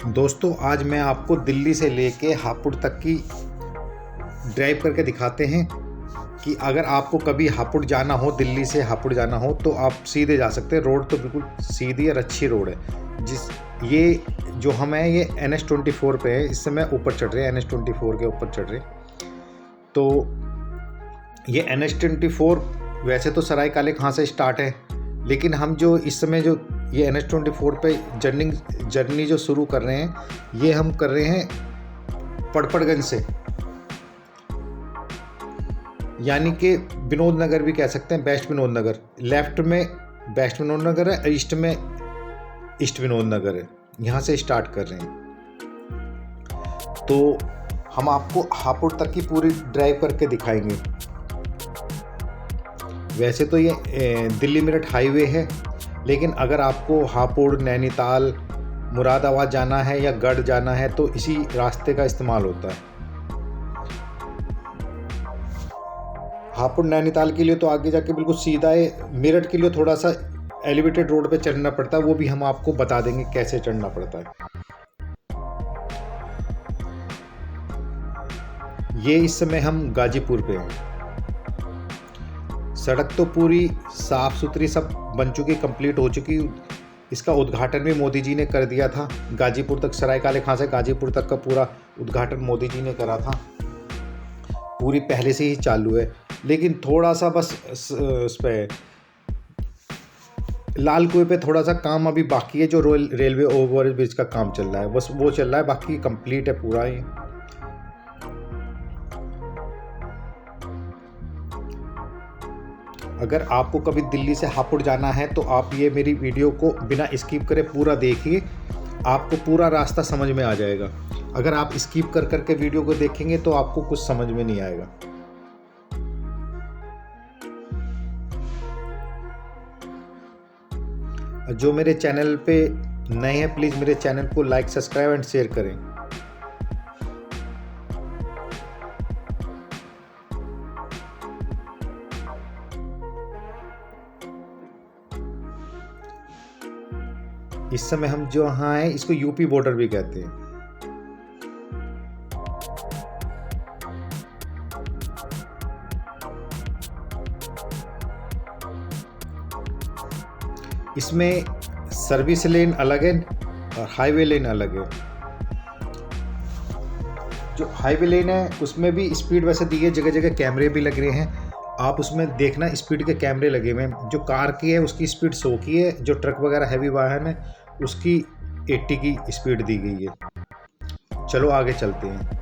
दोस्तों आज मैं आपको दिल्ली से लेके हापुड़ तक की ड्राइव करके दिखाते हैं कि अगर आपको कभी हापुड़ जाना हो, दिल्ली से हापुड़ जाना हो तो आप सीधे जा सकते हैं। रोड तो बिल्कुल सीधी और अच्छी रोड है। ये जो हम हैं ये NH24 पे है। इस समय ऊपर चढ़ रहे हैं, NH24 के ऊपर चढ़ रहे हैं। तो ये NH24 वैसे तो सराय काले खां से स्टार्ट है, लेकिन हम जो इस समय जो ये NH24 पे जर्नी जो शुरू कर रहे हैं ये हम कर रहे हैं पड़पड़गंज से, यानी कि विनोद नगर भी कह सकते हैं, वेस्ट विनोद नगर। लेफ्ट में वेस्ट विनोद नगर है, ईस्ट में ईस्ट विनोद नगर है। यहाँ से स्टार्ट कर रहे हैं। तो हम आपको हापुड़ तक की पूरी ड्राइव करके दिखाएंगे। वैसे तो ये दिल्ली मेरठ हाईवे है, लेकिन अगर आपको हापुड़, नैनीताल, मुरादाबाद जाना है या गढ़ जाना है तो इसी रास्ते का इस्तेमाल होता है। हापुड़ नैनीताल के लिए तो आगे जाके बिल्कुल सीधा है। मेरठ के लिए थोड़ा सा एलिवेटेड रोड पे चढ़ना पड़ता है, वो भी हम आपको बता देंगे कैसे चढ़ना पड़ता है। ये इस समय हम गाजीपुर पे हैं। सड़क तो पूरी साफ सुथरी सब बन चुकी, कंप्लीट हो चुकी। इसका उद्घाटन भी मोदी जी ने कर दिया था। गाजीपुर तक, सराय काले खां से गाजीपुर तक का पूरा उद्घाटन मोदी जी ने करा था। पूरी पहले से ही चालू है, लेकिन थोड़ा सा बस उस पर लाल कुएं पे थोड़ा सा काम अभी बाकी है। जो रेलवे ओवर ब्रिज का काम चल रहा है बस वो चल रहा है, बाकी कंप्लीट है पूरा ही। अगर आपको कभी दिल्ली से हापुड़ जाना है तो आप ये मेरी वीडियो को बिना स्किप करे पूरा देखिए, आपको पूरा रास्ता समझ में आ जाएगा। अगर आप स्किप कर करके वीडियो को देखेंगे तो आपको कुछ समझ में नहीं आएगा। जो मेरे चैनल पे नए हैं प्लीज़ मेरे चैनल को लाइक, सब्सक्राइब एंड शेयर करें। इस समय हम जो यहाँ हैं इसको यूपी बॉर्डर भी कहते हैं। इसमें सर्विस लेन अलग है और हाईवे लेन अलग है। जो हाईवे लेन है उसमें भी स्पीड वैसे दी है, जगह जगह कैमरे भी लग रहे हैं। आप उसमें देखना स्पीड के कैमरे लगे हुए हैं। जो कार की है उसकी स्पीड 100 की है, जो ट्रक वगैरह हैवी वाहन है उसकी 80 की स्पीड दी गई है। चलो आगे चलते हैं।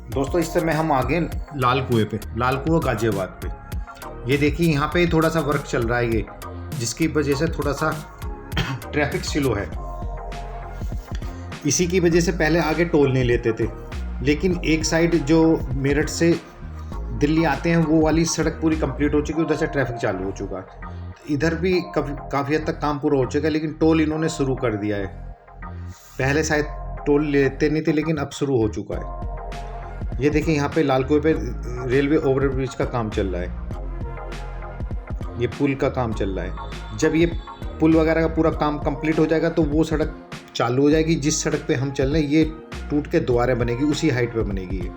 दोस्तों इस समय हम आ गए लाल कुएं पे, लाल कुआं गाजियाबाद पे। ये देखिए यहाँ पे थोड़ा सा वर्क चल रहा है ये, जिसकी वजह से थोड़ा सा ट्रैफिक स्लो है। इसी की वजह से पहले आगे टोल नहीं लेते थे, लेकिन एक साइड जो मेरठ से दिल्ली आते हैं वो वाली सड़क पूरी कंप्लीट हो चुकी है, उधर से ट्रैफिक चालू हो चुका है। इधर भी काफ़ी हद तक काम पूरा हो चुका है, लेकिन टोल इन्होंने शुरू कर दिया है। पहले शायद टोल लेते नहीं थे, लेकिन अब शुरू हो चुका है। ये देखिए यहाँ पे लाल कुएं पे रेलवे ओवरब्रिज का काम चल रहा है, ये पुल का काम चल रहा है। जब ये पुल वगैरह का पूरा काम कंप्लीट हो जाएगा तो वो सड़क चालू हो जाएगी। जिस सड़क पे हम चल रहे हैं ये टूट के दोबारा बनेगी, उसी हाइट पे बनेगी ये।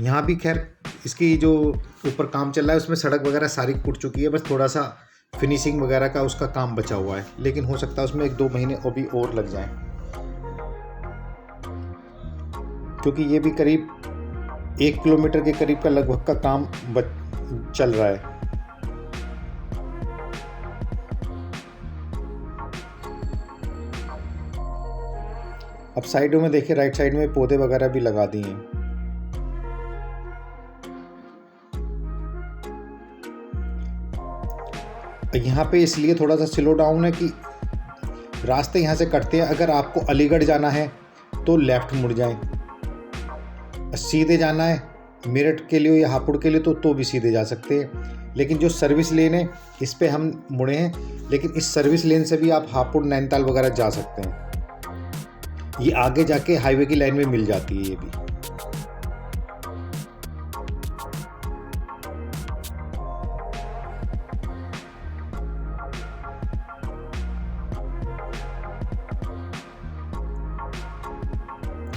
यहाँ भी खैर इसकी जो ऊपर काम चल रहा है उसमें सड़क वगैरह सारी फूट चुकी है, बस थोड़ा सा फिनिशिंग वगैरह का उसका काम बचा हुआ है, लेकिन हो सकता है उसमें 1-2 महीने अभी और लग जाएं, क्योंकि ये भी करीब 1 किलोमीटर के करीब का लगभग का काम चल रहा है। अब साइडों में देखिए, राइट साइड में पौधे वगैरह भी लगा दिए हैं। यहाँ पे इसलिए थोड़ा सा स्लो डाउन है कि रास्ते यहाँ से कटते हैं। अगर आपको अलीगढ़ जाना है तो लेफ़्ट मुड़ जाएं, सीधे जाना है मेरठ के लिए या हापुड़ के लिए तो भी सीधे जा सकते हैं। लेकिन जो सर्विस लेन है इस पे हम मुड़े हैं, लेकिन इस सर्विस लेन से भी आप हापुड़ नैनीताल वगैरह जा सकते हैं। ये आगे जाके हाईवे की लाइन में मिल जाती है ये भी।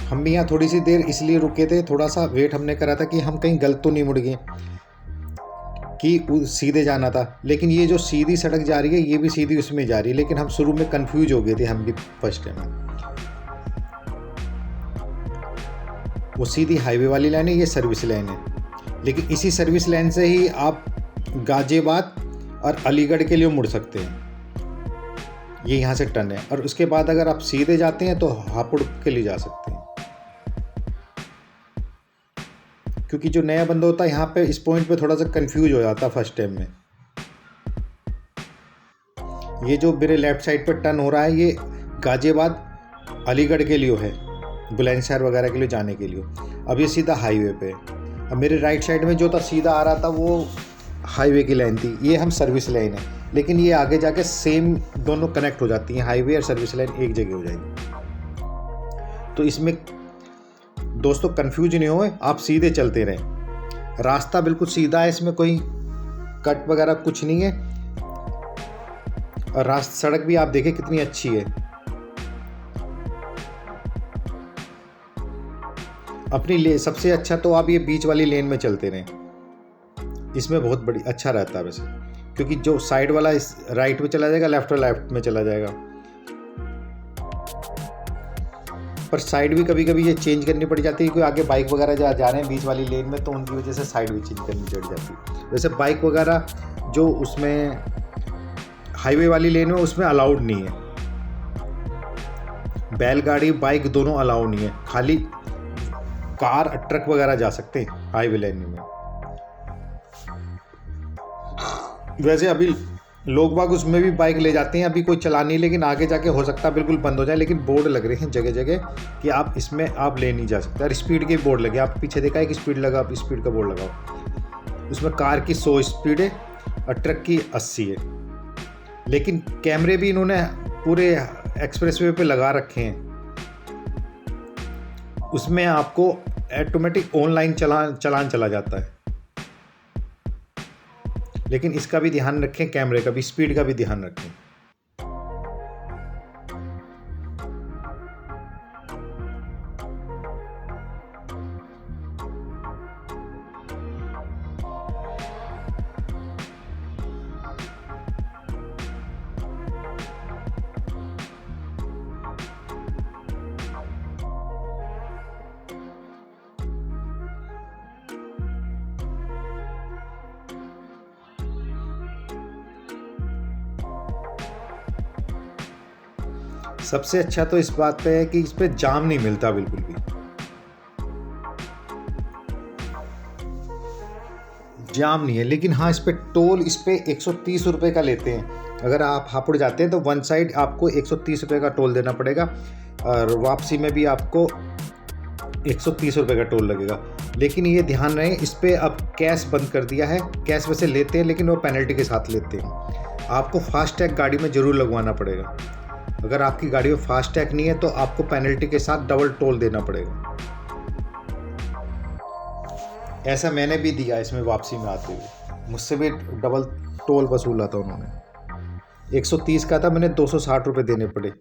हम भी यहाँ थोड़ी सी देर इसलिए रुके थे, थोड़ा सा वेट हमने करा था कि हम कहीं गलत तो नहीं मुड़ गए, कि सीधे जाना था। लेकिन ये जो सीधी सड़क जा रही है ये भी सीधी उसमें जा रही है, लेकिन हम शुरू में कंफ्यूज हो गए थे, हम भी फर्स्ट टाइम। वो सीधी हाईवे वाली लाइन है, ये सर्विस लाइन है, लेकिन इसी सर्विस लाइन से ही आप गाजियाबाद और अलीगढ़ के लिए मुड़ सकते हैं। ये यहाँ से टर्न है, और उसके बाद अगर आप सीधे जाते हैं तो हापुड़ के लिए जा सकते हैं। क्योंकि जो नया बंदा होता है यहाँ पे इस पॉइंट पे थोड़ा सा कंफ्यूज हो जाता है फर्स्ट टाइम में। ये जो मेरे लेफ्ट साइड पे टर्न हो रहा है ये गाजियाबाद अलीगढ़ के लिए है, बुलंदशहर वगैरह के लिए जाने के लिए। अब ये सीधा हाईवे पे। अब मेरे राइट साइड में जो था सीधा आ रहा था वो हाईवे की लाइन थी, ये हम सर्विस लाइन है, लेकिन ये आगे जाके सेम दोनों कनेक्ट हो जाती हैं, हाईवे और सर्विस लाइन एक जगह हो जाएगी। तो इसमें दोस्तों कंफ्यूज नहीं हो, आप सीधे चलते रहें। रास्ता बिल्कुल सीधा है, इसमें कोई कट वगैरह कुछ नहीं है, और सड़क भी आप देखें कितनी अच्छी है। अपनी सबसे अच्छा तो आप ये बीच वाली लेन में चलते रहें, इसमें बहुत बड़ी अच्छा रहता है वैसे, क्योंकि जो साइड वाला इस राइट में चला जाएगा, लेफ्ट और लेफ्ट में चला जाएगा। पर साइड भी कभी कभी ये चेंज करनी पड़ जाती है, क्योंकि आगे बाइक वगैरह जा रहे हैं बीच वाली लेन में, तो उनकी वजह से साइड भी चेंज करनी पड़ जाती है। वैसे बाइक वगैरह जो उसमें हाईवे वाली लेन में उसमें अलाउड नहीं है, बैलगाड़ी बाइक दोनों अलाउड नहीं है, खाली कार ट्रक वगैरह जा सकते हैं हाईवे लाइन में। वैसे अभी लोग बाग उसमें भी बाइक ले जाते हैं, अभी कोई चला नहीं, लेकिन आगे जाके हो सकता है बिल्कुल बंद हो जाए। लेकिन बोर्ड लग रहे हैं जगह जगह कि आप इसमें आप ले नहीं जा सकते, और स्पीड के बोर्ड लगे, आप पीछे देखा है कि स्पीड लगा, आप स्पीड का बोर्ड लगाओ। उसमें कार की 100 स्पीड है और ट्रक की 80 है, लेकिन कैमरे भी इन्होंने पूरे एक्सप्रेसवे पे लगा रखे हैं। उसमें आपको ऑटोमेटिक ऑनलाइन चलान चला जाता है, लेकिन इसका भी ध्यान रखें, कैमरे का भी, स्पीड का भी ध्यान रखें। सबसे अच्छा तो इस बात पे है कि इस पे जाम नहीं मिलता बिल्कुल भी, जाम नहीं है। लेकिन हाँ, इस पे टोल इस पे 130 रुपये का लेते हैं। अगर आप हापुड़ जाते हैं तो वन साइड आपको 130 रुपये का टोल देना पड़ेगा, और वापसी में भी आपको 130 रुपये का टोल लगेगा। लेकिन ये ध्यान रहे, इस पे अब कैश बंद कर दिया है। कैश वैसे लेते हैं, लेकिन वो पेनल्टी के साथ लेते हैं। आपको फास्टैग गाड़ी में ज़रूर लगवाना पड़ेगा। अगर आपकी गाड़ी में फास्टैग नहीं है तो आपको पेनल्टी के साथ डबल टोल देना पड़ेगा। ऐसा मैंने भी दिया इसमें वापसी में आते हुए। मुझसे भी डबल टोल वसूला था उन्होंने। 130 का था, मैंने 260 रुपये देने पड़े।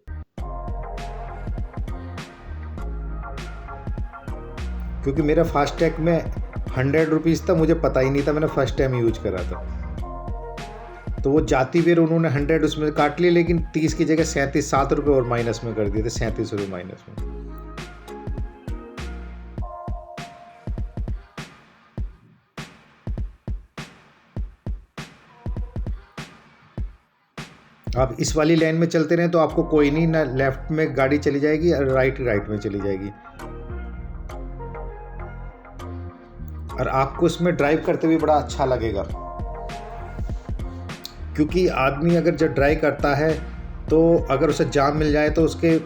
क्योंकि मेरा फास्टैग में 100 रुपीज़ था, मुझे पता ही नहीं था, मैंने फर्स्ट टाइम यूज करा था। तो वो जाती फिर उन्होंने 100 उसमें काट लिए, लेकिन 30 की जगह 7 रुपये और माइनस में कर दिए थे, 37 रुपये माइनस में। आप इस वाली लाइन में चलते रहें तो आपको कोई नहीं, ना लेफ्ट में गाड़ी चली जाएगी और राइट में चली जाएगी। और आपको इसमें ड्राइव करते हुए बड़ा अच्छा लगेगा, क्योंकि आदमी अगर जब ड्राइव करता है तो अगर उसे जाम मिल जाए तो उसके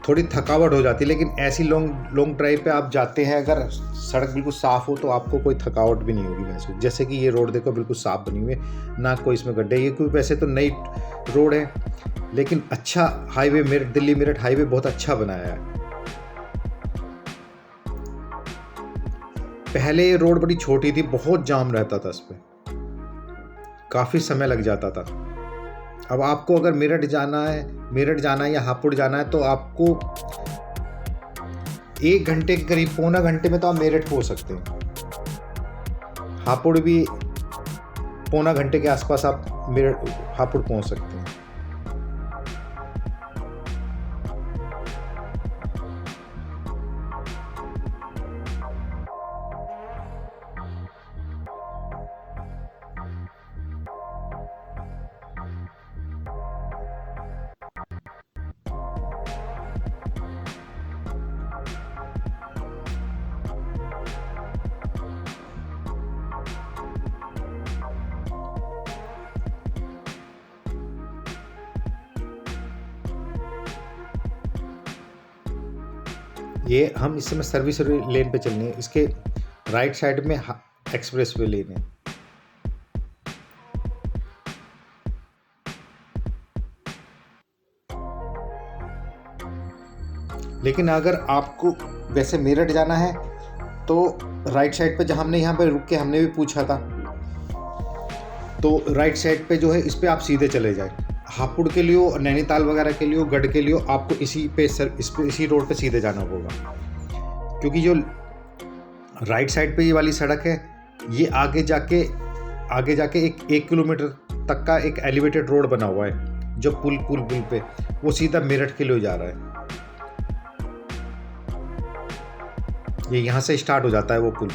थोड़ी थकावट हो जाती है, लेकिन ऐसी लॉन्ग ड्राइव पे आप जाते हैं, अगर सड़क बिल्कुल साफ़ हो तो आपको कोई थकावट भी नहीं होगी महसूस। जैसे कि ये रोड देखो बिल्कुल साफ़ बनी हुई है, ना कोई इसमें गड्ढे। ये कोई वैसे तो नई रोड है, लेकिन अच्छा हाईवे, मेरठ दिल्ली मेरठ हाईवे बहुत अच्छा बनाया है। पहले ये रोड बड़ी छोटी थी, बहुत जाम रहता था इस पर, काफ़ी समय लग जाता था। अब आपको अगर मेरठ जाना है या हापुड़ जाना है तो आपको 1 घंटे के करीब, पौना घंटे में तो आप मेरठ पहुंच सकते हैं। हापुड़ भी पौना घंटे के आसपास आप मेरठ हापुड़ पहुंच सकते हैं। ये हम इस समय सर्विस लेन पे चलने हैं, इसके राइट साइड में एक्सप्रेस वे लेन है। लेकिन अगर आपको वैसे मेरठ जाना है तो राइट साइड पे, जहाँ हमने यहाँ पे रुक के हमने भी पूछा था, तो राइट साइड पे जो है इस पे आप सीधे चले जाए। हापुड़ के लिए, नैनीताल वगैरह के लिए, गढ़ के लिए आपको इसी रोड पे सीधे जाना होगा। क्योंकि जो राइट साइड पे ये वाली सड़क है, ये आगे जाके 1 किलोमीटर तक का एक एलिवेटेड रोड बना हुआ है, जो पुल पे वो सीधा मेरठ के लिए जा रहा है। ये यहाँ से स्टार्ट हो जाता है वो पुल,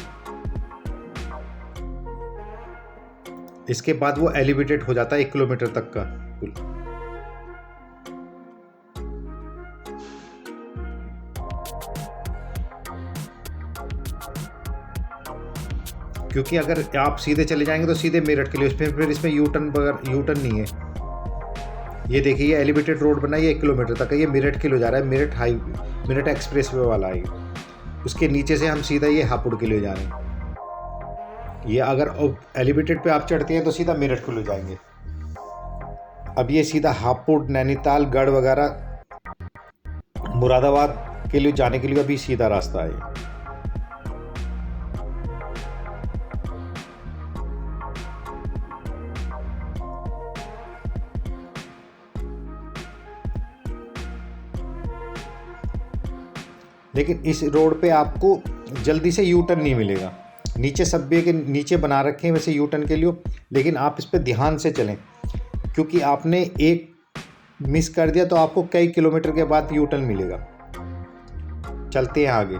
इसके बाद वो एलिवेटेड हो जाता है 1 किलोमीटर तक का पुल। क्योंकि अगर आप सीधे चले जाएंगे तो सीधे मेरठ के लिए, फिर इसमें यू टर्न नहीं है। ये देखिए, ये एलिवेटेड रोड बना है, ये 1 किलोमीटर तक है, ये मेरठ के लिए जा रहा है, मेरठ एक्सप्रेस वे वाला है। उसके नीचे से हम सीधा ये हापुड़ के लिए जा रहे हैं। ये अगर एलिवेटेड पे आप चढ़ते हैं तो सीधा मेरठ के लिए जाएंगे। अब ये सीधा हापुड़, नैनीताल, गढ़ वगैरह, मुरादाबाद के लिए जाने के लिए अभी सीधा रास्ता है। लेकिन इस रोड पे आपको जल्दी से यू टर्न नहीं मिलेगा। नीचे सबवे के नीचे बना रखे हैं वैसे यू टर्न के लिए, लेकिन आप इस पे ध्यान से चलें, क्योंकि आपने एक मिस कर दिया तो आपको कई किलोमीटर के बाद यू टर्न मिलेगा। चलते हैं आगे।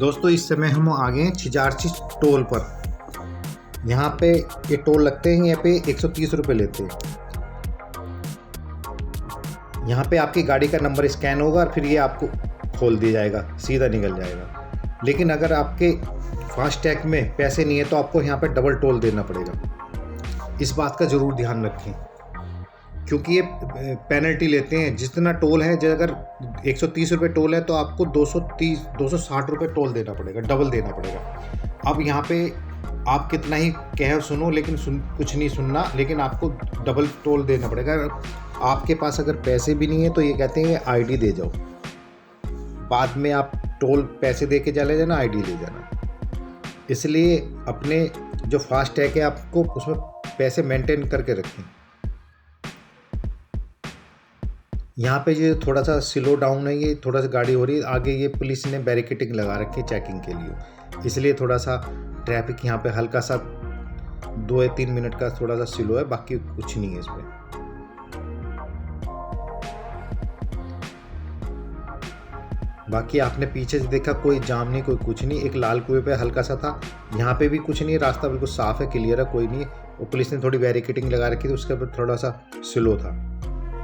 दोस्तों इस समय हम आ गए हैं छिजारची टोल पर। यहाँ पे ये टोल लगते हैं, यहाँ पे 130 रुपये लेते हैं। यहाँ पे आपकी गाड़ी का नंबर स्कैन होगा और फिर ये आपको खोल दिया जाएगा, सीधा निकल जाएगा। लेकिन अगर आपके फास्टैग में पैसे नहीं है तो आपको यहाँ पे डबल टोल देना पड़ेगा। इस बात का ज़रूर ध्यान रखें, क्योंकि ये पेनल्टी लेते हैं। जितना टोल है, जैसे अगर 130 रुपये टोल है तो आपको 260 रुपये टोल देना पड़ेगा, डबल देना पड़ेगा। अब यहाँ पे आप कितना ही कह सुनो, लेकिन कुछ नहीं सुनना, लेकिन आपको डबल टोल देना पड़ेगा। आपके पास अगर पैसे भी नहीं है तो ये कहते हैं आईडी दे जाओ, बाद में आप टोल पैसे दे के चले जाना, आईडी ले जाना। इसलिए अपने जो फास्टैग है आपको उसमें पैसे मेंटेन करके रखें। यहाँ पे ये थोड़ा सा स्लो डाउन है, ये थोड़ा सा गाड़ी हो रही है आगे। ये पुलिस ने बैरिकेडिंग लगा रखी है चेकिंग के लिए, इसलिए थोड़ा सा ट्रैफिक यहाँ पे हल्का सा 2 या 3 मिनट का थोड़ा सा स्लो है, बाकी कुछ नहीं है इसमें। बाकी आपने पीछे से देखा कोई जाम नहीं, कोई कुछ नहीं। एक लाल कुएं पे हल्का सा था, यहाँ पे भी कुछ नहीं, रास्ता बिल्कुल साफ है, क्लियर है, कोई नहीं। और पुलिस ने थोड़ी बैरिकेडिंग लगा रखी थी, उसके ऊपर थोड़ा सा स्लो था।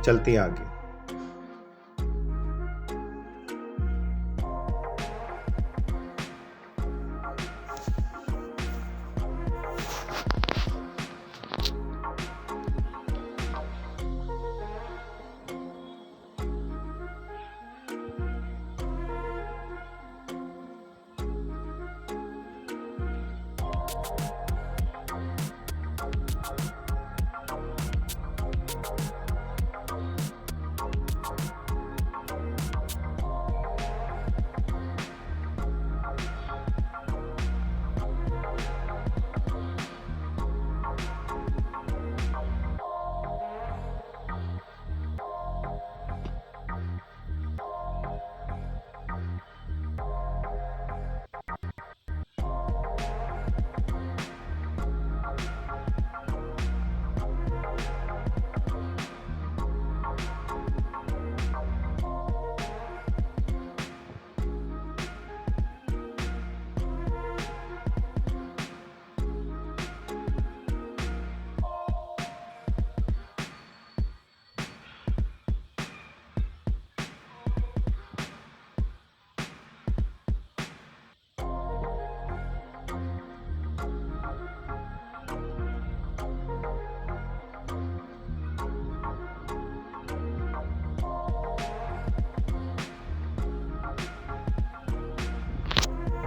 चलते हैं आगे।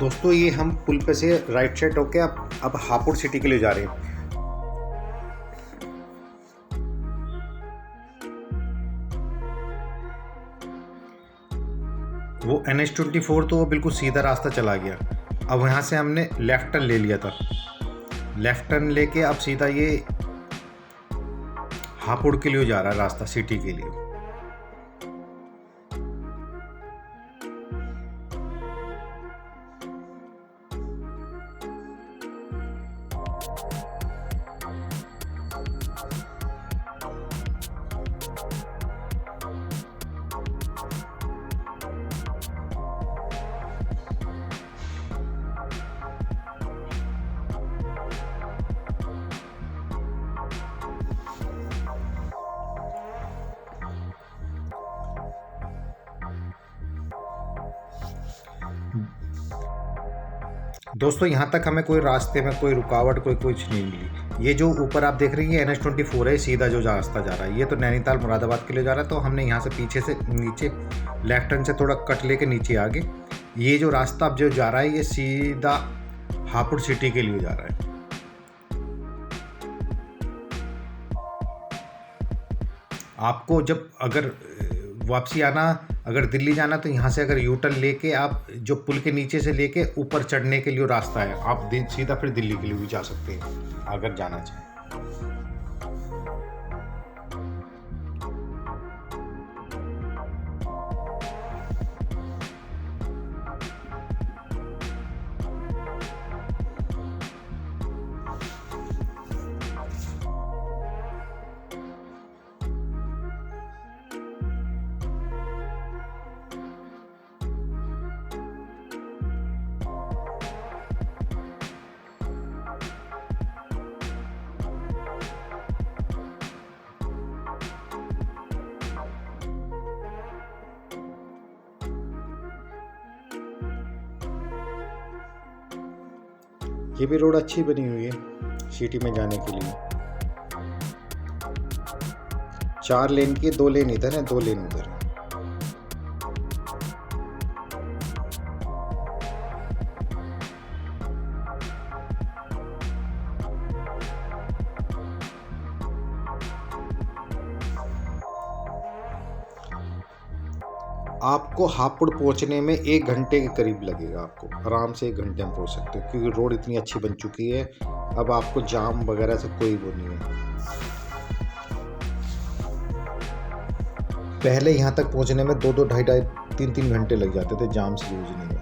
दोस्तों ये हम पुल पे से राइट साइड होके अब हापुड़ सिटी के लिए जा रहे हैं। वो NH-24 तो वो बिल्कुल सीधा रास्ता चला गया। अब यहाँ से हमने लेफ्ट टर्न ले लिया था, लेफ्ट टर्न लेके अब सीधा ये हापुड़ के लिए जा रहा है रास्ता, सिटी के लिए। दोस्तों यहाँ तक हमें कोई रास्ते में कोई रुकावट कोई कुछ नहीं मिली। ये जो ऊपर आप देख रही हैं NH-24 है, सीधा जो रास्ता जा रहा है, ये तो नैनीताल मुरादाबाद के लिए जा रहा है। तो हमने यहाँ से पीछे से नीचे लेफ्ट टर्न से थोड़ा कट लेके नीचे आगे, ये जो रास्ता अब जो जा रहा है ये सीधा हापुड़ सिटी के लिए जा रहा है। आपको जब अगर वापसी आना, अगर दिल्ली जाना, तो यहाँ से अगर यू टर्न लेके आप जो पुल के नीचे से लेके ऊपर चढ़ने के लिए रास्ता है, आप सीधा फिर दिल्ली के लिए भी जा सकते हैं अगर जाना चाहें। ये भी रोड अच्छी बनी हुई है सिटी में जाने के लिए। 4 लेन की, 2 लेन इधर है, 2 लेन उधर है। आपको हापुड़ पहुंचने में 1 घंटे के करीब लगेगा। आपको आराम से 1 घंटे में पहुंच सकते हो, क्योंकि रोड इतनी अच्छी बन चुकी है। अब आपको जाम वगैरह से कोई वो नहीं है। पहले यहाँ तक पहुंचने में 2-2, 2.5, 3-3 घंटे लग जाते थे जाम से जूझने में।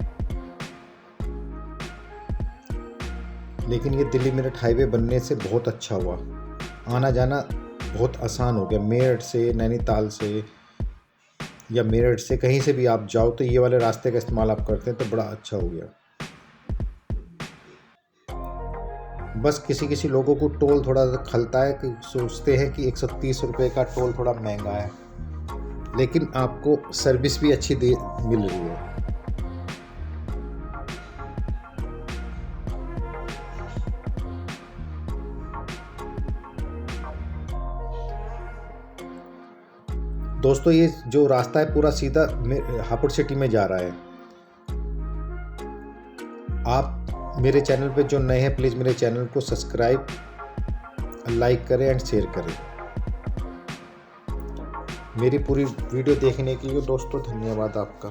लेकिन ये दिल्ली मेरठ हाईवे बनने से बहुत अच्छा हुआ, आना जाना बहुत आसान हो गया। मेरठ से, नैनीताल से या मेरठ से कहीं से भी आप जाओ तो ये वाले रास्ते का इस्तेमाल आप करते हैं तो बड़ा अच्छा हो गया। बस किसी किसी लोगों को टोल थोड़ा खलता है, कि सोचते हैं कि 130 रुपये का टोल थोड़ा महंगा है, लेकिन आपको सर्विस भी अच्छी मिल रही है। दोस्तों ये जो रास्ता है पूरा सीधा हापुड़ सिटी में जा रहा है। आप मेरे चैनल पे जो नए हैं प्लीज़ मेरे चैनल को सब्सक्राइब, लाइक करें एंड शेयर करें। मेरी पूरी वीडियो देखने के लिए दोस्तों धन्यवाद आपका।